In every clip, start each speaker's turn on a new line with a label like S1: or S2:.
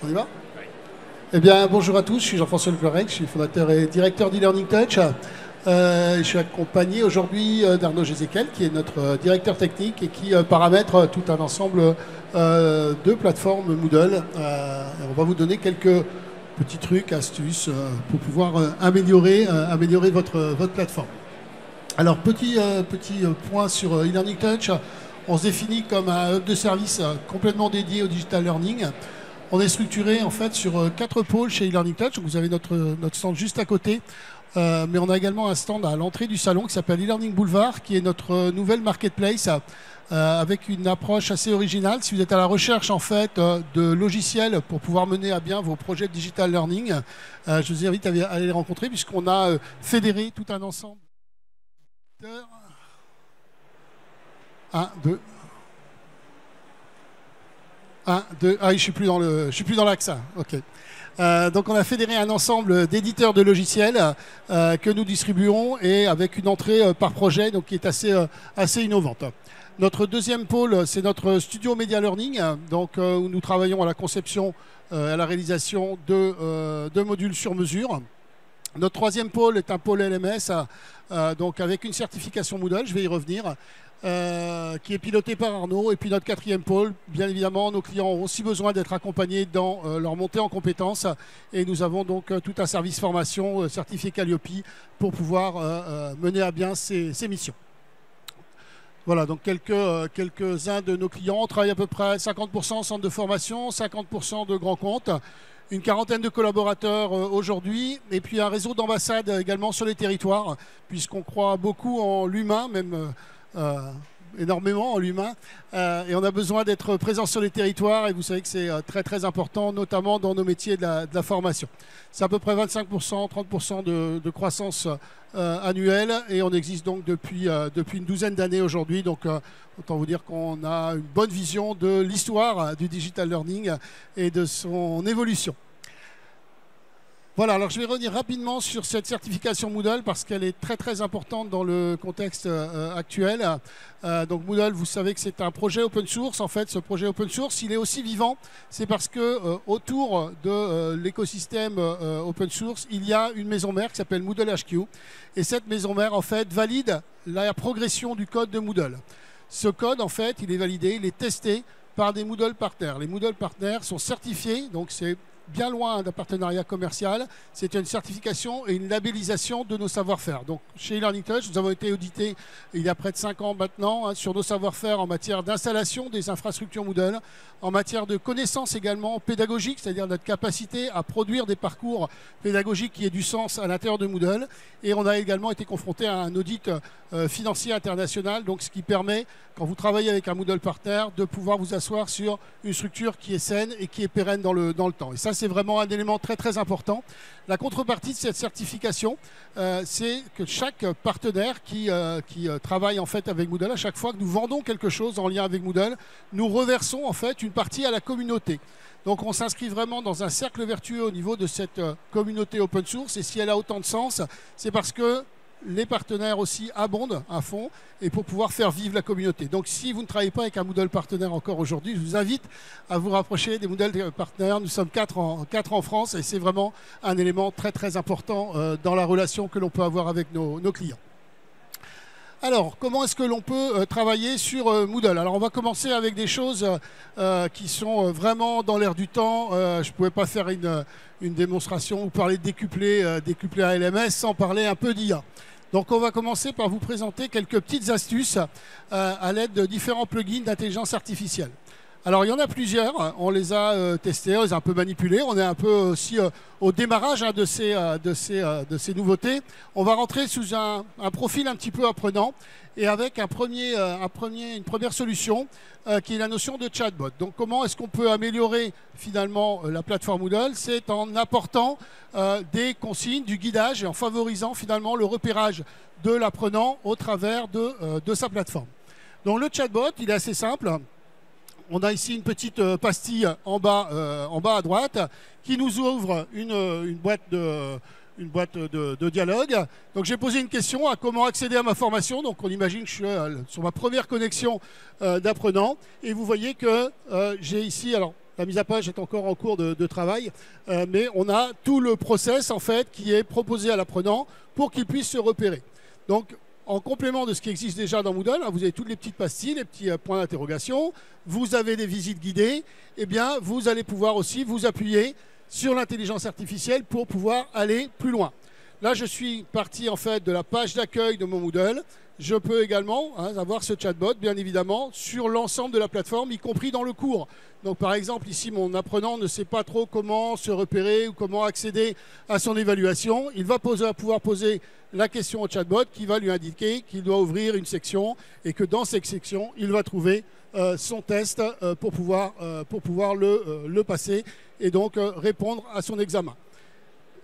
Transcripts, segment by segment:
S1: On y va? Eh bien, bonjour à tous, je suis Jean-François Leclerc, je suis fondateur et directeur d'e-Learning Touch. Je suis accompagné aujourd'hui d'Arnaud Gézéquel, qui est notre directeur technique et qui paramètre tout un ensemble de plateformes Moodle. On va vous donner quelques petits trucs, astuces pour pouvoir améliorer votre plateforme. Alors, petit point sur e-Learning Touch. On se définit comme un hub de service complètement dédié au digital learning. On est structuré en fait sur 4 pôles chez e-Learning Touch. Donc, vous avez notre stand juste à côté. Mais on a également un stand à l'entrée du salon qui s'appelle e-Learning Boulevard, qui est notre nouvelle marketplace avec une approche assez originale. Si vous êtes à la recherche en fait de logiciels pour pouvoir mener à bien vos projets de digital learning, je vous invite à aller les rencontrer puisqu'on a fédéré tout un ensemble. 1, 2. 1, 2. Ah, je suis plus dans l'axe. Ok. Donc on a fédéré un ensemble d'éditeurs de logiciels que nous distribuons et avec une entrée par projet, donc qui est assez innovante. Notre deuxième pôle, c'est notre studio Media Learning, donc où nous travaillons à la conception et à la réalisation de modules sur mesure. Notre troisième pôle est un pôle LMS, donc avec une certification Moodle, je vais y revenir, qui est piloté par Arnaud. Et puis notre quatrième pôle, bien évidemment, nos clients ont aussi besoin d'être accompagnés dans leur montée en compétences. Et nous avons donc tout un service formation certifié Calliope pour pouvoir mener à bien ces missions. Voilà, donc quelques-uns de nos clients. On travaille à peu près 50% en centre de formation, 50% de grands comptes. Une quarantaine de collaborateurs aujourd'hui, et puis un réseau d'ambassades également sur les territoires, puisqu'on croit beaucoup en l'humain, même énormément en l'humain, et on a besoin d'être présent sur les territoires, et vous savez que c'est très très important, notamment dans nos métiers de la formation. C'est à peu près 25%, 30% de croissance annuelle, et on existe donc depuis une douzaine d'années aujourd'hui, donc autant vous dire qu'on a une bonne vision de l'histoire du digital learning et de son évolution. Voilà, alors je vais revenir rapidement sur cette certification Moodle parce qu'elle est très très importante dans le contexte actuel. Donc Moodle, vous savez que c'est un projet open source. En fait, ce projet open source, il est aussi vivant. C'est parce que autour de l'écosystème open source, il y a une maison mère qui s'appelle Moodle HQ. Et cette maison mère, en fait, valide la progression du code de Moodle. Ce code, en fait, il est validé, il est testé par des Moodle partners. Les Moodle partners sont certifiés, donc c'est bien loin d'un partenariat commercial, c'est une certification et une labellisation de nos savoir-faire. Donc chez e-Learning Touch, nous avons été audités il y a près de 5 ans maintenant sur nos savoir-faire en matière d'installation des infrastructures Moodle, en matière de connaissances également pédagogiques, c'est-à-dire notre capacité à produire des parcours pédagogiques qui aient du sens à l'intérieur de Moodle. Et on a également été confronté à un audit financier international, donc ce qui permet, quand vous travaillez avec un Moodle partner, de pouvoir vous asseoir sur une structure qui est saine et qui est pérenne dans le temps. Et ça, c'est vraiment un élément très très important. La contrepartie de cette certification, c'est que chaque partenaire qui travaille en fait avec Moodle, à chaque fois que nous vendons quelque chose en lien avec Moodle, nous reversons en fait une partie à la communauté. Donc on s'inscrit vraiment dans un cercle vertueux au niveau de cette communauté open source. Et si elle a autant de sens, c'est parce que les partenaires aussi abondent à fond et pour pouvoir faire vivre la communauté. Donc si vous ne travaillez pas avec un Moodle partenaire encore aujourd'hui, je vous invite à vous rapprocher des Moodle partenaires. Nous sommes 4 en France et c'est vraiment un élément très très important dans la relation que l'on peut avoir avec nos clients. Alors, comment est-ce que l'on peut travailler sur Moodle? Alors, on va commencer avec des choses qui sont vraiment dans l'air du temps. Je ne pouvais pas faire une démonstration ou parler de décupler un LMS sans parler un peu d'IA. Donc, on va commencer par vous présenter quelques petites astuces à l'aide de différents plugins d'intelligence artificielle. Alors, il y en a plusieurs, on les a testés, on les a un peu manipulés, on est un peu aussi au démarrage de ces nouveautés. On va rentrer sous un profil un petit peu apprenant et avec une première solution qui est la notion de chatbot. Donc, comment est-ce qu'on peut améliorer finalement la plateforme Moodle? C'est en apportant des consignes, du guidage et en favorisant finalement le repérage de l'apprenant au travers de sa plateforme. Donc, le chatbot, il est assez simple. On a ici une petite pastille en bas à droite qui nous ouvre une boîte de dialogue. Donc j'ai posé une question à comment accéder à ma formation. Donc on imagine que je suis sur ma première connexion d'apprenant. Et vous voyez que j'ai ici, alors La mise à page est encore en cours de travail, mais on a tout le process en fait qui est proposé à l'apprenant pour qu'il puisse se repérer. Donc, en complément de ce qui existe déjà dans Moodle, vous avez toutes les petites pastilles, les petits points d'interrogation, vous avez des visites guidées, et bien vous allez pouvoir aussi vous appuyer sur l'intelligence artificielle pour pouvoir aller plus loin. Là, je suis parti en fait de la page d'accueil de mon Moodle. Je peux également avoir ce chatbot, bien évidemment, sur l'ensemble de la plateforme, y compris dans le cours. Donc, par exemple, ici, mon apprenant ne sait pas trop comment se repérer ou comment accéder à son évaluation. Il va pouvoir poser la question au chatbot qui va lui indiquer qu'il doit ouvrir une section et que dans cette section, il va trouver son test pour pouvoir le passer et donc répondre à son examen.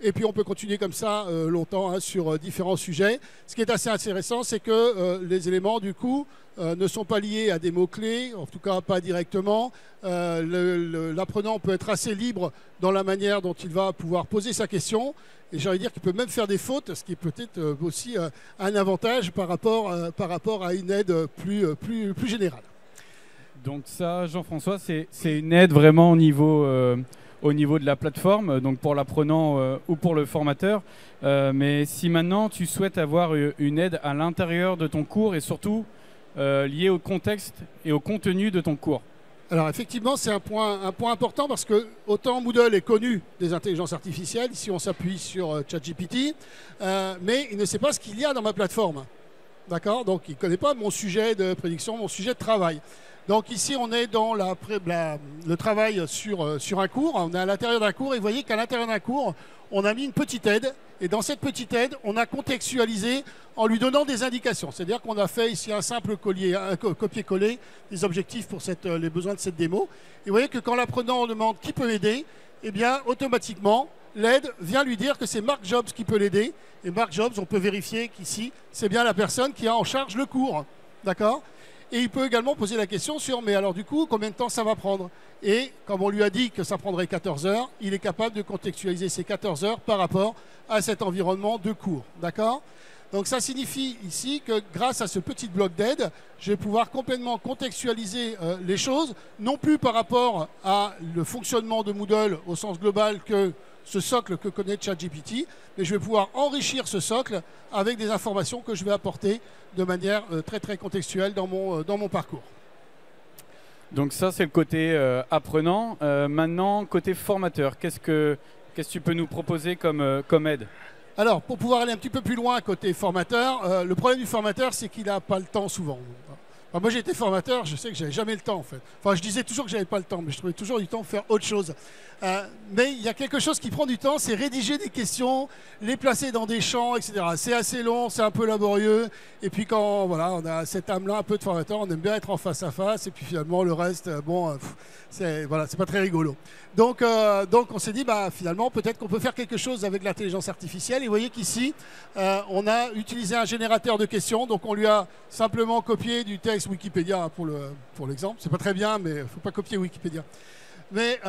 S1: Et puis on peut continuer comme ça longtemps sur différents sujets. Ce qui est assez intéressant, c'est que les éléments du coup ne sont pas liés à des mots-clés, en tout cas pas directement. L'apprenant peut être assez libre dans la manière dont il va pouvoir poser sa question. Et j'ai envie de dire qu'il peut même faire des fautes, ce qui est peut-être aussi un avantage par rapport à une aide plus générale.
S2: Donc ça, Jean-François, c'est une aide vraiment au niveau de la plateforme, donc pour l'apprenant ou pour le formateur. Mais si maintenant tu souhaites avoir une aide à l'intérieur de ton cours et surtout liée au contexte et au contenu de ton cours.
S1: Alors effectivement, c'est un point important parce que autant Moodle est connu des intelligences artificielles, ici on s'appuie sur ChatGPT, mais il ne sait pas ce qu'il y a dans ma plateforme. D'accord? Donc il ne connaît pas mon sujet de prédiction, mon sujet de travail. Donc ici, on est dans le travail sur un cours. On est à l'intérieur d'un cours et vous voyez qu'à l'intérieur d'un cours, on a mis une petite aide. Et dans cette petite aide, on a contextualisé en lui donnant des indications. C'est-à-dire qu'on a fait ici un simple copier-coller des objectifs pour les besoins de cette démo. Et vous voyez que quand l'apprenant demande qui peut l'aider, eh bien automatiquement, l'aide vient lui dire que c'est Marc Jobs qui peut l'aider. Et Marc Jobs, on peut vérifier qu'ici, c'est bien la personne qui a en charge le cours. D'accord ? Et il peut également poser la question sur, mais alors du coup, combien de temps ça va prendre? Et comme on lui a dit que ça prendrait 14 heures, il est capable de contextualiser ces 14 heures par rapport à cet environnement de cours. D'accord? Donc ça signifie ici que grâce à ce petit bloc d'aide, je vais pouvoir complètement contextualiser les choses, non plus par rapport à le fonctionnement de Moodle au sens global que ce socle que connaît ChatGPT, mais je vais pouvoir enrichir ce socle avec des informations que je vais apporter de manière très très contextuelle dans mon parcours.
S2: Donc ça, c'est le côté apprenant. Maintenant, côté formateur, qu'est-ce que tu peux nous proposer comme aide?
S1: Alors, pour pouvoir aller un petit peu plus loin côté formateur, le problème du formateur, c'est qu'il n'a pas le temps souvent. Enfin, moi, j'ai été formateur, je sais que j'avais jamais le temps en fait. Enfin, je disais toujours que j'avais pas le temps, mais je trouvais toujours du temps pour faire autre chose. Mais il y a quelque chose qui prend du temps, c'est rédiger des questions, les placer dans des champs, etc. C'est assez long, c'est un peu laborieux. Et puis quand voilà, on a cette âme-là un peu de formateur, on aime bien être en face à face. Et puis finalement, le reste, bon, c'est pas très rigolo. Donc on s'est dit, bah, finalement, peut-être qu'on peut faire quelque chose avec l'intelligence artificielle. Et vous voyez qu'ici, on a utilisé un générateur de questions. Donc on lui a simplement copié du texte Wikipédia pour l'exemple. C'est pas très bien, mais il ne faut pas copier Wikipédia. Mais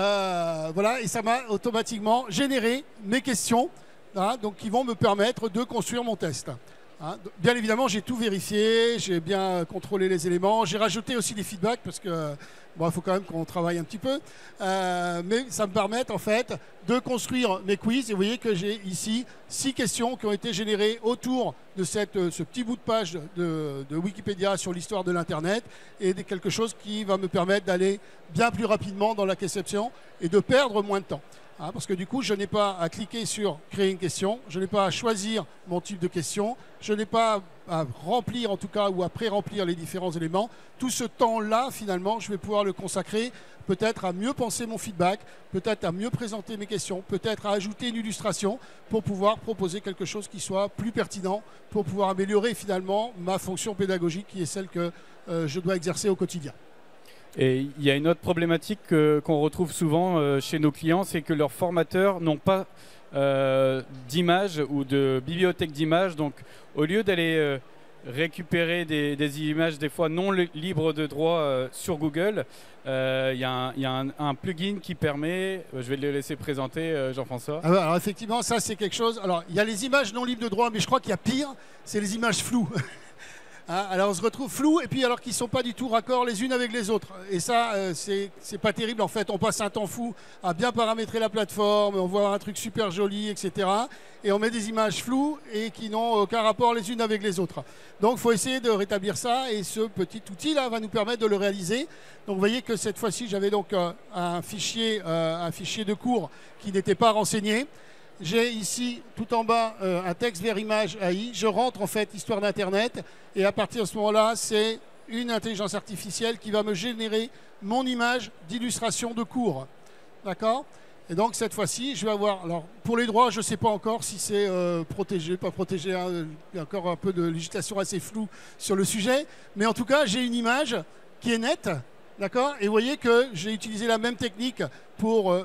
S1: voilà, et ça m'a automatiquement généré mes questions, donc qui vont me permettre de construire mon test. Bien évidemment, j'ai tout vérifié, j'ai bien contrôlé les éléments, j'ai rajouté aussi des feedbacks parce que bon, il faut quand même qu'on travaille un petit peu, mais ça me permet en fait de construire mes quiz. Et vous voyez que j'ai ici 6 questions qui ont été générées autour de ce petit bout de page de Wikipédia sur l'histoire de l'Internet et quelque chose qui va me permettre d'aller bien plus rapidement dans la conception et de perdre moins de temps. Parce que du coup, je n'ai pas à cliquer sur créer une question, je n'ai pas à choisir mon type de question, je n'ai pas à remplir en tout cas ou à pré-remplir les différents éléments. Tout ce temps-là, finalement, je vais pouvoir le consacrer peut-être à mieux penser mon feedback, peut-être à mieux présenter mes questions, peut-être à ajouter une illustration pour pouvoir proposer quelque chose qui soit plus pertinent, pour pouvoir améliorer finalement ma fonction pédagogique qui est celle que je dois exercer au quotidien.
S2: Et il y a une autre problématique qu'on retrouve souvent chez nos clients, c'est que leurs formateurs n'ont pas d'images ou de bibliothèque d'images. Donc, au lieu d'aller récupérer des images des fois non libres de droit sur Google, il y a un plugin qui permet, je vais le laisser présenter Jean-François.
S1: Alors effectivement, ça c'est quelque chose, alors il y a les images non libres de droit, mais je crois qu'il y a pire, c'est les images floues. Hein, alors on se retrouve flou et puis alors qu'ils ne sont pas du tout raccords les unes avec les autres. Et ça, c'est pas terrible en fait. On passe un temps fou à bien paramétrer la plateforme, on voit un truc super joli, etc. Et on met des images floues et qui n'ont aucun rapport les unes avec les autres. Donc il faut essayer de rétablir ça et ce petit outil là va nous permettre de le réaliser. Donc vous voyez que cette fois-ci j'avais donc un fichier de cours qui n'était pas renseigné. J'ai ici tout en bas un texte vers image AI. Je rentre en fait histoire d'Internet et à partir de ce moment-là, c'est une intelligence artificielle qui va me générer mon image d'illustration de cours. D'accord? Et donc cette fois-ci, je vais avoir... Alors pour les droits, je ne sais pas encore si c'est protégé, pas protégé. Hein, il y a encore un peu de législation assez floue sur le sujet. Mais en tout cas, j'ai une image qui est nette. D'accord? Et vous voyez que j'ai utilisé la même technique pour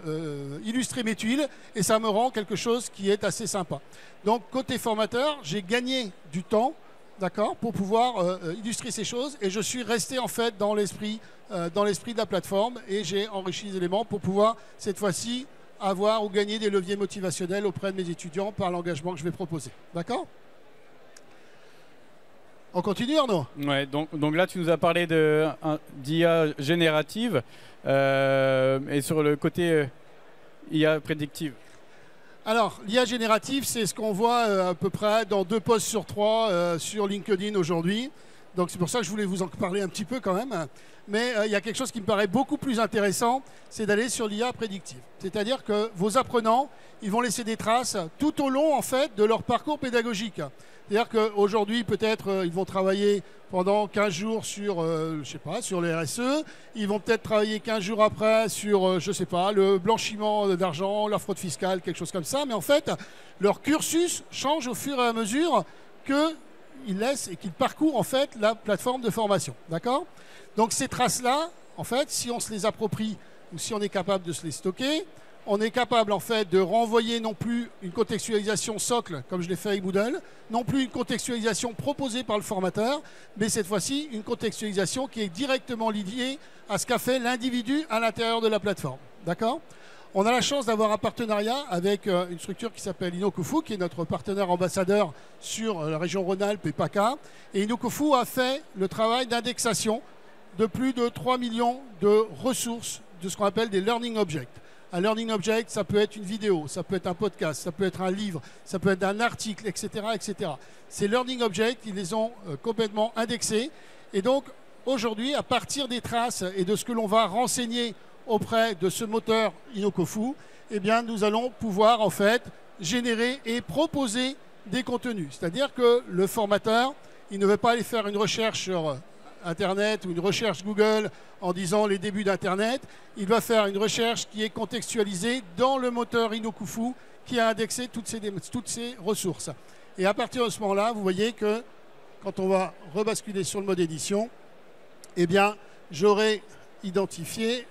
S1: illustrer mes tuiles et ça me rend quelque chose qui est assez sympa. Donc côté formateur, j'ai gagné du temps, d'accord, pour pouvoir illustrer ces choses et je suis resté en fait dans l'esprit de la plateforme et j'ai enrichi les éléments pour pouvoir cette fois-ci avoir ou gagner des leviers motivationnels auprès de mes étudiants par l'engagement que je vais proposer. D'accord? On continue, Arnaud?
S2: Ouais, donc là, tu nous as parlé d'IA générative et sur le côté IA prédictive.
S1: Alors, l'IA générative, c'est ce qu'on voit à peu près dans 2 posts sur 3 sur LinkedIn aujourd'hui. Donc, c'est pour ça que je voulais vous en parler un petit peu quand même. Mais il y a quelque chose qui me paraît beaucoup plus intéressant, c'est d'aller sur l'IA prédictive. C'est-à-dire que vos apprenants, ils vont laisser des traces tout au long en fait, de leur parcours pédagogique. C'est-à-dire qu'aujourd'hui, peut-être, ils vont travailler pendant 15 jours sur, je sais pas, sur les RSE. Ils vont peut-être travailler 15 jours après sur, je sais pas, le blanchiment d'argent, la fraude fiscale, quelque chose comme ça. Mais en fait, leur cursus change au fur et à mesure qu'ils laissent et qu'ils parcourent en fait la plateforme de formation. D'accord? Donc ces traces-là, en fait, si on se les approprie ou si on est capable de se les stocker, on est capable en fait de renvoyer non plus une contextualisation socle, comme je l'ai fait avec Moodle, non plus une contextualisation proposée par le formateur, mais cette fois-ci une contextualisation qui est directement liée à ce qu'a fait l'individu à l'intérieur de la plateforme. D'accord? On a la chance d'avoir un partenariat avec une structure qui s'appelle Inokufu, qui est notre partenaire ambassadeur sur la région Rhône-Alpes et PACA. Et Inokufu a fait le travail d'indexation de plus de 3 millions de ressources de ce qu'on appelle des learning objects. Un learning object, ça peut être une vidéo, ça peut être un podcast, ça peut être un livre, ça peut être un article, etc. etc. Ces learning objects, ils les ont complètement indexés. Et donc, aujourd'hui, à partir des traces et de ce que l'on va renseigner auprès de ce moteur Inokufu, eh bien, nous allons pouvoir, en fait, générer et proposer des contenus. C'est-à-dire que le formateur, il ne veut pas aller faire une recherche sur Internet ou une recherche Google en disant les débuts d'Internet, il va faire une recherche qui est contextualisée dans le moteur Inokufu qui a indexé toutes ces ressources. Et à partir de ce moment-là, vous voyez que quand on va rebasculer sur le mode édition, eh bien, j'aurai identifié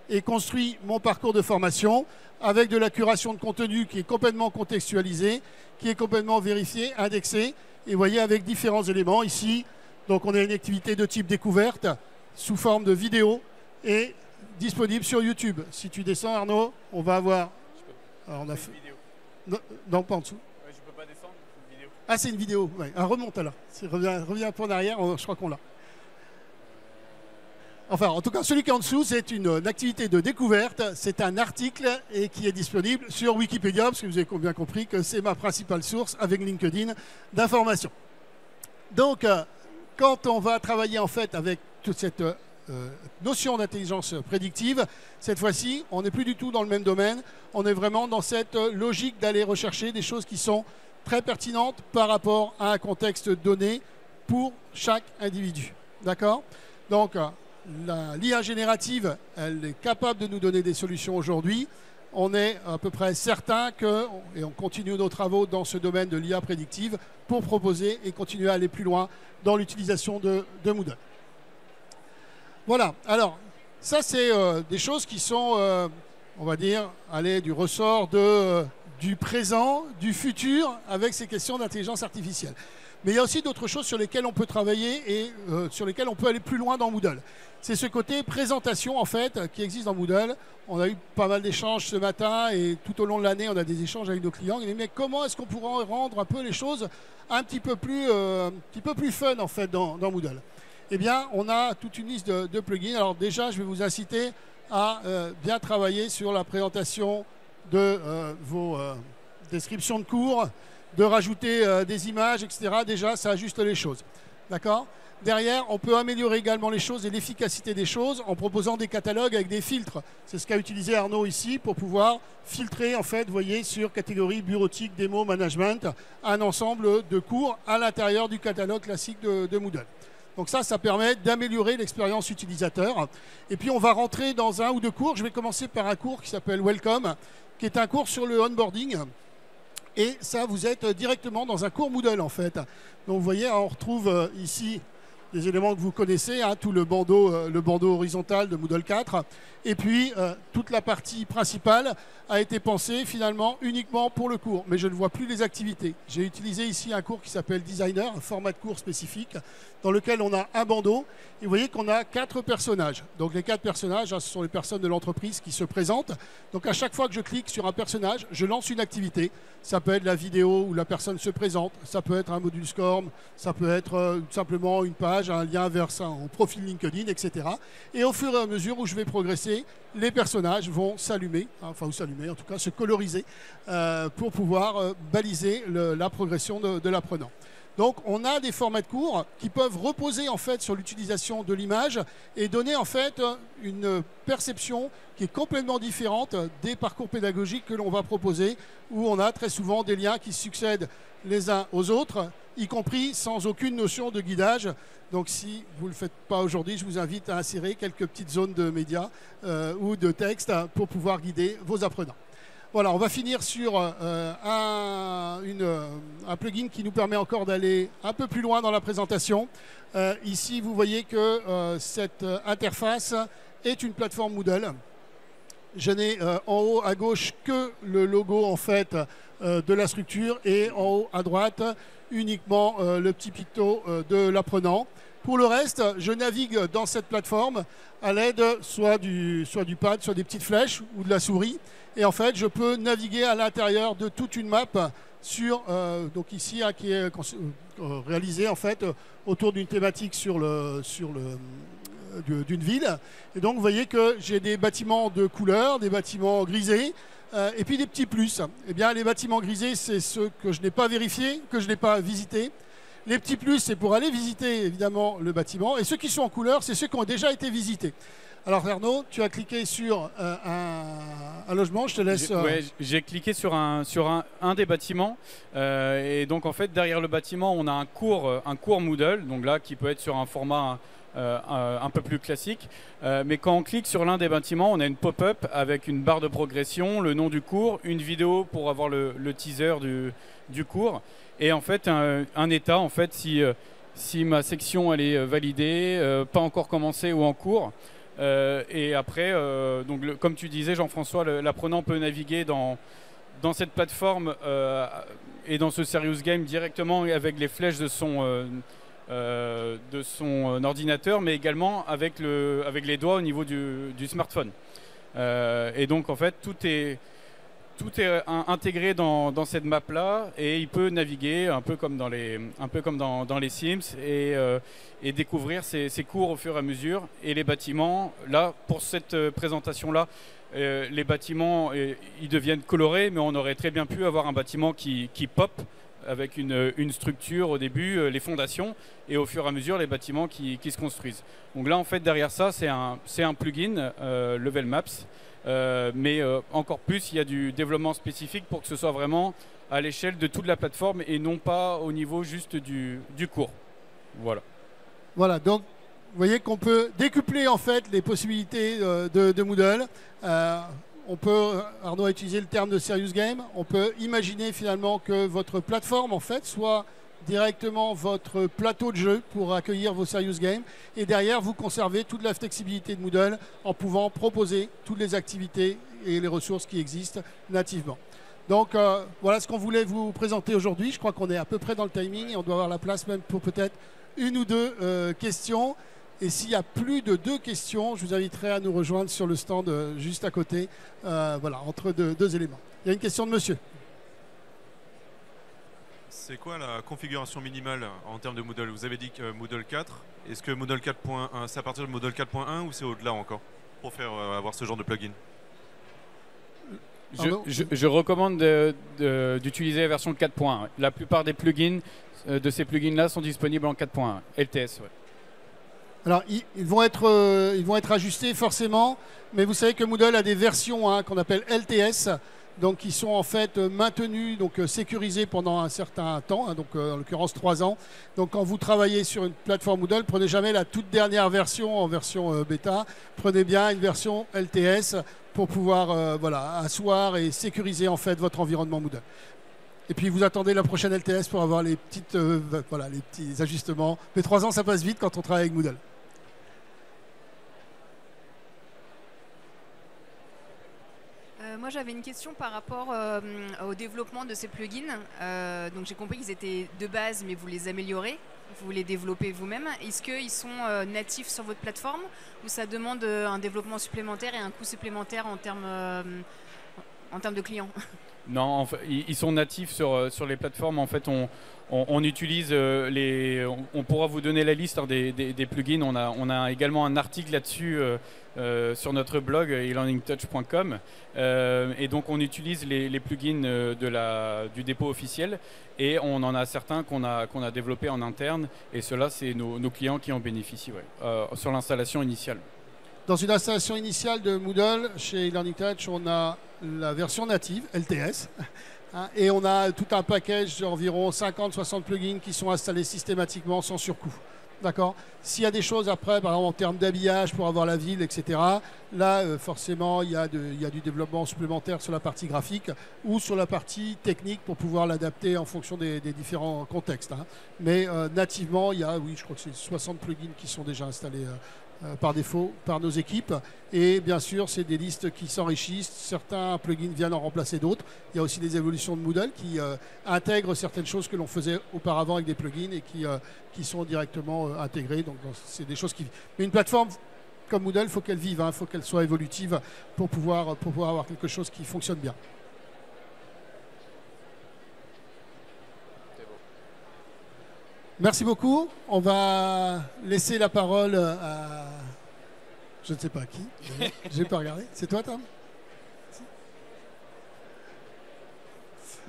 S1: et construit mon parcours de formation avec de la curation de contenu qui est complètement contextualisée, qui est complètement vérifiée, indexée, et vous voyez avec différents éléments ici. Donc on a une activité de type découverte sous forme de vidéo et disponible sur YouTube. Si tu descends, Arnaud, on va avoir... Alors, on a fait... Non, pas en dessous.
S2: Ouais, je ne peux pas descendre, c'est une vidéo.
S1: Ah, c'est une vidéo. Ouais. Ah, remonte alors. Reviens un peu en arrière, je crois qu'on l'a. Enfin, en tout cas, celui qui est en dessous, c'est une activité de découverte. C'est un article et qui est disponible sur Wikipédia, parce que vous avez bien compris que c'est ma principale source avec LinkedIn d'information. Donc... quand on va travailler en fait avec toute cette notion d'intelligence prédictive, cette fois-ci, on n'est plus du tout dans le même domaine. On est vraiment dans cette logique d'aller rechercher des choses qui sont très pertinentes par rapport à un contexte donné pour chaque individu. D'accord? Donc, l'IA générative, elle est capable de nous donner des solutions aujourd'hui. On est à peu près certain que, et on continue nos travaux dans ce domaine de l'IA prédictive pour proposer et continuer à aller plus loin dans l'utilisation de Moodle. Voilà, alors ça c'est des choses qui sont, on va dire, du ressort du présent, du futur avec ces questions d'intelligence artificielle. Mais il y a aussi d'autres choses sur lesquelles on peut travailler et sur lesquelles on peut aller plus loin dans Moodle. C'est ce côté présentation en fait qui existe dans Moodle. On a eu pas mal d'échanges ce matin et tout au long de l'année, on a des échanges avec nos clients. Ils disent mais comment est-ce qu'on pourrait rendre un peu les choses un petit peu plus fun en fait dans Moodle? Eh bien, on a toute une liste de plugins. Alors déjà, je vais vous inciter à bien travailler sur la présentation de vos descriptions de cours, de rajouter des images, etc. Déjà, ça ajuste les choses. D'accord ? Derrière, on peut améliorer également les choses et l'efficacité des choses en proposant des catalogues avec des filtres. C'est ce qu'a utilisé Arnaud ici pour pouvoir filtrer, en fait, vous voyez, sur catégorie bureautique, démo, management, un ensemble de cours à l'intérieur du catalogue classique de Moodle. Donc ça permet d'améliorer l'expérience utilisateur. Et puis, on va rentrer dans un ou deux cours. Je vais commencer par un cours qui s'appelle Welcome, qui est un cours sur le onboarding. Et ça, vous êtes directement dans un cours Moodle, en fait. Donc, vous voyez, on retrouve ici des éléments que vous connaissez, hein, tout le bandeau horizontal de Moodle 4. Et puis, toute la partie principale a été pensée finalement uniquement pour le cours. Mais je ne vois plus les activités. J'ai utilisé ici un cours qui s'appelle Designer, un format de cours spécifique, dans lequel on a un bandeau. Et vous voyez qu'on a 4 personnages. Donc les 4 personnages, hein, ce sont les personnes de l'entreprise qui se présentent. Donc à chaque fois que je clique sur un personnage, je lance une activité. Ça peut être la vidéo où la personne se présente. Ça peut être un module SCORM. Ça peut être simplement une page, un lien vers un profil LinkedIn, etc. Et au fur et à mesure où je vais progresser, les personnages vont s'allumer, enfin ou s'allumer, en tout cas se coloriser pour pouvoir baliser la progression de l'apprenant. Donc on a des formats de cours qui peuvent reposer en fait sur l'utilisation de l'image et donner en fait une perception qui est complètement différente des parcours pédagogiques que l'on va proposer, où on a très souvent des liens qui succèdent les uns aux autres, y compris sans aucune notion de guidage. Donc si vous ne le faites pas aujourd'hui, je vous invite à insérer quelques petites zones de médias ou de texte pour pouvoir guider vos apprenants. Voilà, on va finir sur un plugin qui nous permet encore d'aller un peu plus loin dans la présentation. Ici, vous voyez que cette interface est une plateforme Moodle. Je n'ai en haut à gauche que le logo en fait de la structure et en haut à droite uniquement le petit picto de l'apprenant. Pour le reste, je navigue dans cette plateforme à l'aide soit du pad, soit des petites flèches ou de la souris. Et en fait, je peux naviguer à l'intérieur de toute une map sur, donc ici, hein, qui est réalisée en fait autour d'une thématique d'une ville. Et donc, vous voyez que j'ai des bâtiments de couleur, des bâtiments grisés, et puis des petits plus. Eh bien, les bâtiments grisés, c'est ceux que je n'ai pas vérifiés, que je n'ai pas visités. Les petits plus, c'est pour aller visiter, évidemment, le bâtiment. Et ceux qui sont en couleur, c'est ceux qui ont déjà été visités. Alors, Arnaud, tu as cliqué sur un logement, je te laisse...
S2: Ouais, j'ai cliqué sur un des bâtiments. Et donc, en fait, derrière le bâtiment, on a un cours Moodle, donc là, qui peut être sur un format un peu plus classique. Mais quand on clique sur l'un des bâtiments, on a une pop-up avec une barre de progression, le nom du cours, une vidéo pour avoir le teaser du cours. Et en fait, un état, en fait, si ma section elle est validée, pas encore commencée ou en cours. Et après, donc comme tu disais, Jean-François, l'apprenant peut naviguer dans cette plateforme et dans ce Serious Game directement avec les flèches de son ordinateur, mais également avec les doigts au niveau du smartphone. Et donc, en fait, tout est intégré dans cette map-là et il peut naviguer un peu comme dans les Sims et découvrir ses cours au fur et à mesure. Et les bâtiments, là, pour cette présentation-là, les bâtiments, ils deviennent colorés, mais on aurait très bien pu avoir un bâtiment qui pop avec une structure au début, les fondations, et au fur et à mesure, les bâtiments qui se construisent. Donc là, en fait, derrière ça, c'est un plugin, Level Maps. Mais encore plus, il y a du développement spécifique pour que ce soit vraiment à l'échelle de toute la plateforme et non pas au niveau juste du cours. Voilà.
S1: Voilà, donc vous voyez qu'on peut décupler en fait les possibilités de Moodle. Arnaud a utilisé le terme de Serious Game. On peut imaginer finalement que votre plateforme en fait soit directement votre plateau de jeu pour accueillir vos Serious Games. Et derrière, vous conservez toute la flexibilité de Moodle en pouvant proposer toutes les activités et les ressources qui existent nativement. Donc voilà ce qu'on voulait vous présenter aujourd'hui. Je crois qu'on est à peu près dans le timing et on doit avoir la place même pour peut-être une ou deux questions. Et s'il y a plus de 2 questions, je vous inviterai à nous rejoindre sur le stand juste à côté, voilà, entre deux éléments. Il y a une question de monsieur.
S3: C'est quoi la configuration minimale en termes de Moodle? Vous avez dit que Moodle 4. Est-ce que Moodle 4.1, c'est à partir de Moodle 4.1 ou c'est au-delà encore pour faire avoir ce genre de plugin?
S2: Je recommande d'utiliser la version 4.1. La plupart des plugins de ces plugins-là sont disponibles en 4.1. LTS, ouais.
S1: Alors, ils vont être ajustés forcément, mais vous savez que Moodle a des versions qu'on appelle LTS, donc qui sont en fait maintenues, donc sécurisées pendant un certain temps, donc en l'occurrence 3 ans. Donc quand vous travaillez sur une plateforme Moodle, prenez jamais la toute dernière version en version bêta, prenez bien une version LTS pour pouvoir voilà, asseoir et sécuriser en fait votre environnement Moodle. Et puis vous attendez la prochaine LTS pour avoir les voilà, les petits ajustements. Mais 3 ans, ça passe vite quand on travaille avec Moodle.
S4: Moi, j'avais une question par rapport au développement de ces plugins. Donc, j'ai compris qu'ils étaient de base, mais vous les améliorez, vous les développez vous-même. Est-ce qu'ils sont natifs sur votre plateforme ou ça demande un développement supplémentaire et un coût supplémentaire en termes de clients?
S2: Non, en fait, ils sont natifs sur les plateformes. En fait, on utilise on pourra vous donner la liste des plugins. On a également un article là-dessus sur notre blog elearningtouch.com. Et donc, on utilise les plugins du dépôt officiel. Et on en a certains qu'on a développés en interne. Et ceux-là, c'est nos clients qui en bénéficient sur l'installation initiale.
S1: Dans une installation initiale de Moodle, chez Learning Touch, on a la version native, LTS, et on a tout un package d'environ 50-60 plugins qui sont installés systématiquement sans surcoût. D'accord. S'il y a des choses après, par exemple en termes d'habillage pour avoir la ville, etc., là, forcément, il y a du développement supplémentaire sur la partie graphique ou sur la partie technique pour pouvoir l'adapter en fonction des différents contextes. Mais nativement, il y a, oui, je crois que c'est 60 plugins qui sont déjà installés par défaut par nos équipes. Et bien sûr, c'est des listes qui s'enrichissent. Certains plugins viennent en remplacer d'autres. Il y a aussi des évolutions de Moodle qui intègrent certaines choses que l'on faisait auparavant avec des plugins et qui sont directement intégrées. Donc, c'est des choses qui... Mais une plateforme comme Moodle, il faut qu'elle vive, il faut qu'elle soit évolutive pour pouvoir avoir quelque chose qui fonctionne bien. Merci beaucoup. On va laisser la parole à... Je ne sais pas qui. Je n'ai pas regardé. C'est toi, Tom?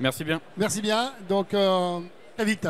S2: Merci bien.
S1: Merci bien. Donc, très vite.